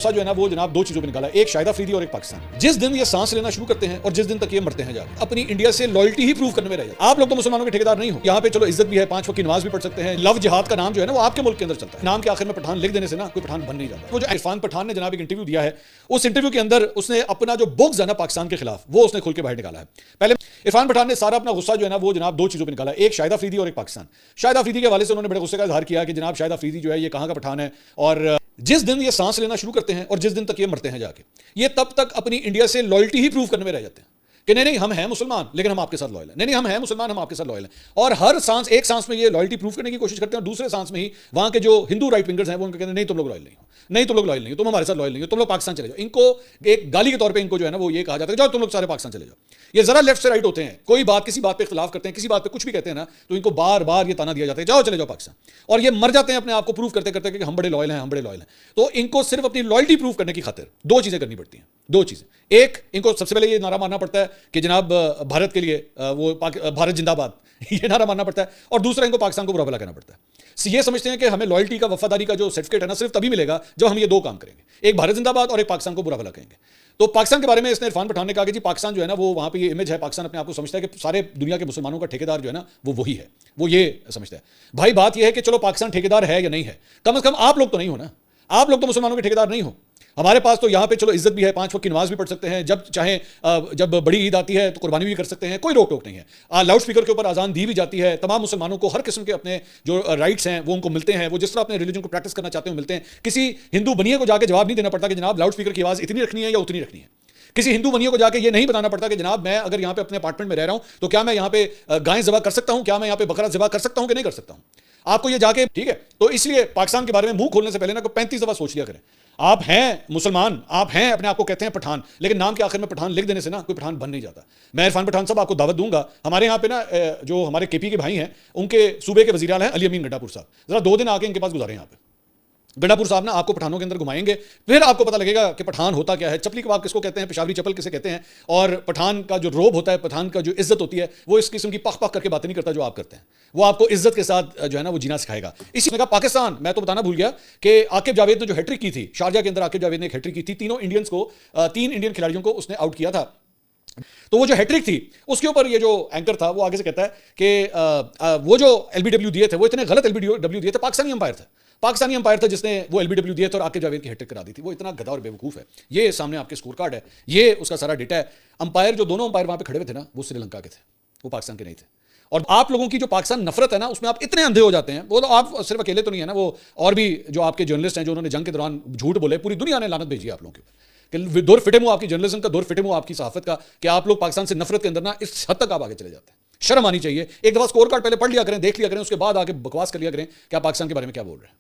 जो है ना वो जनाब दो चीजों पे निकाला, एक शाहिद अफरीदी और एक पाकिस्तान। जिस दिन ये सांस लेना शुरू करते हैं और जिस दिन तक ये मरते हैं जाके अपनी इंडिया से लॉयल्टी ही प्रूव करने में रह जाते हैं। आप लोग तो मुसलमानों के ठेकेदार नहीं हो। यहाँ पे चलो इज्जत भी है, 5 वक्त की नमाज भी पढ़ सकते हैं। लव जिहाद का नाम जो है ना वो आपके मुल्क के अंदर चलता है। नाम के आखिर में पठान लिख देने से ना कोई पठान बन नहीं जाता। वो जो इरफान पठान ने जनाब एक इंटरव्यू दिया है, उस इंटरव्यू के अंदर उसने अपना जो बुग़्ज़ है ना पाकिस्तान के खिलाफ वो उसने खुल के बाहर निकाला है। पहले इरफान पठान ने सारा अपना गुस्सा जो है ना वो जनाब दो चीजों पर निकाला, एक शाहिद अफरीदी और एक पाकिस्तान। शाहिद अफरीदी के हवाले से उन्होंने बड़े गुस्से का इजहार किया कि जनाब शाहिद अफरीदी जो है ये कहाँ का पठान है, और जिस दिन ये सांस लेना शुरू करते हैं और जिस दिन तक ये मरते हैं जाके ये तब तक अपनी इंडिया से लॉयल्टी ही प्रूव करने में रह जाते हैं कि नहीं हम हैं मुसलमान लेकिन हम आपके साथ लॉयल हैं, नहीं हम हैं मुसलमान हम आपके साथ लॉयल हैं। और हर सांस एक सांस में ये लॉयल्टी प्रूव करने की कोशिश करते हैं और दूसरे सांस में ही वहां के जो हिंदू राइट विंगर्स हैं वो उनको कहते हैं नहीं तुम लोग लॉयल नहीं हो, नहीं तुम लोग लॉयल नहीं हो, तुम हमारे साथ लॉयल नहीं हो, तुम लोग पाकिस्तान चले जाओ। इनको एक गाली के तौर पे इनको जो है ना वो ये कहा जाता है जाओ तुम लोग सारे पाकिस्तान चले जाओ। ये जरा लेफ्ट से राइट होते हैं, कोई बात किसी बात पे इख्तिलाफ करते हैं, किसी बात पे कुछ भी कहते हैं ना तो इनको बार बार ये ताना दिया जाता है जाओ चले जाओ पाकिस्तान, और ये मर जाते हैं अपने आप को प्रूव करते करते कि हम बड़े लॉयल हैं हम बड़े लॉयल हैं। तो इनको सिर्फ अपनी लॉयल्टी प्रूव करने की खातिर दो चीजें करनी पड़ती हैं, दो चीजें। एक, इनको सबसे पहले ये नारा मारना पड़ता है कि जनाब भारत के लिए वो भारत जिंदाबाद ये नारा मारना पड़ता है, और दूसरा इनको पाकिस्तान को बुरा भला कहना पड़ता है। ये समझते हैं कि हमें लॉयल्टी का वफादारी का जो सर्टिफिकेट है ना सिर्फ तभी मिलेगा जब हम ये दो काम करेंगे, एक भारत जिंदाबाद और एक पाकिस्तान को बुरा भला कहेंगे। तो पाकिस्तान के बारे में इसने इरफान पठान ने कहा कि जी पाकिस्तान जो है ना वो वहां पे ये इमेज है, पाकिस्तान अपने आप को समझता है कि सारे दुनिया के मुसलमानों का ठेकेदार जो है ना वो वही है, वो ये समझता है। भाई बात ये है कि चलो पाकिस्तान ठेकेदार है या नहीं है, कम से कम आप लोग तो नहीं हो ना, आप लोग तो मुसलमानों के ठेकेदार नहीं हो। हमारे पास तो यहाँ पे चलो इज्जत भी है, 5 वक्त की नमाज भी पढ़ सकते हैं, जब चाहें जब बड़ी ईद आती है तो कुर्बानी भी कर सकते हैं, कोई रोक टोक नहीं है। लाउड स्पीकर के ऊपर अजान दी भी जाती है, तमाम मुसलमानों को हर किस्म के अपने जो राइट्स हैं वो उनको मिलते हैं, वो जिस तरह अपने रिलीजन को प्रैक्टिस करना चाहते हैं मिलते हैं। किसी हिंदू बनिए को जाके जवाब नहीं देना पड़ता कि जनाब लाउड स्पीकर की आवाज़ इतनी रखनी है या उतनी रखनी है। किसी हिंदू बनिए को जाके ये नहीं बताना पड़ता कि जनाब मैं अगर यहाँ पे अपने अपार्टमेंट में रह रहा हूँ तो क्या मैं यहाँ पे गाय ज़िबा कर सकता हूँ, क्या मैं यहाँ पे बकरा ज़िबा कर सकता हूँ कि नहीं कर सकता हूँ। आपको ये जाके ठीक है, तो इसलिए पाकिस्तान के बारे में मुंह खोलने से पहले ना 35 दफा सोच लिया करें। आप हैं मुसलमान, आप हैं अपने आप को कहते हैं पठान, लेकिन नाम के आखिर में पठान लिख देने से ना कोई पठान बन नहीं जाता। मैं इरफान पठान साहब आपको दावत दूंगा, हमारे यहाँ पे ना जो हमारे केपी के भाई हैं उनके सूबे के वज़ीर आला हैं अली अमीन गंडापुर साहब, जरा 2 दिन आके इनके पास गुजारें। यहाँ पे गंडापुर साहब ना आपको पठानों के अंदर घुमाएंगे, फिर आपको पता लगेगा कि पठान होता क्या है, चपली कबाब किसको कहते हैं, पेशावरी चप्पल किसे कहते हैं, और पठान का जो रोब होता है, पठान का जो इज्जत होती है वो इस किस्म की पख पख करके बातें नहीं करता जो आप करते हैं, वो आपको इज्जत के साथ जो है ना वो जीना सिखाएगा। इसी का पाकिस्तान, मैं तो बताना भूल गया कि आकिब जावेद ने जो हैट्रिक की थी शारजा के अंदर, आकिब जावेद ने एक हैट्रिक की थी, तीनों इंडियंस को 3 इंडियन खिलाड़ियों को उसने आउट किया था। तो वो जो हैट्रिक थी उसके ऊपर ये जो एंकर था वो आगे से कहता है कि वो जो एलबीडब्ल्यू दिए थे वो इतने गलत एलबीडब्ल्यू दिए थे, पाकिस्तानी अंपायर था जिसने वो एलबीडब्ल्यू दिए थे और आकिब जावेद की हैट्रिक करा दी थी। वो इतना गधा और बेवकूफ़ है। ये सामने आपके स्कोर कार्ड है, ये उसका सारा डेटा है। अंपायर जो दोनों अंपायर वहां पे खड़े हुए थे ना वो श्रीलंका के थे, वो पाकिस्तान के नहीं थे। और आप लोगों की जो पाकिस्तान नफरत है ना उसमें आप इतने अंधे हो जाते हैं, वो तो आप सिर्फ अकेले तो नहीं है ना, वो और भी जो आपके जर्नलिस्ट हैं जो उन्होंने जंग के दौरान झूठ बोले, पूरी दुनिया ने लानत भेजी आप लोगों के ऊपर। दौर फिटे मुंह आपकी जर्नलिज्म का, दौर फिटे मुंह आपकी सहाफत का, कि आप लोग पाकिस्तान से नफरत के अंदर ना इस हद तक आप आगे चले जाते हैं। शर्म आनी चाहिए। एक दफा स्कोर कार्ड पहले पढ़ लिया करें, देख लिया करें, उसके बाद आके बकवास कर लिया करें कि आप पाकिस्तान के बारे में क्या बोल रहे हैं।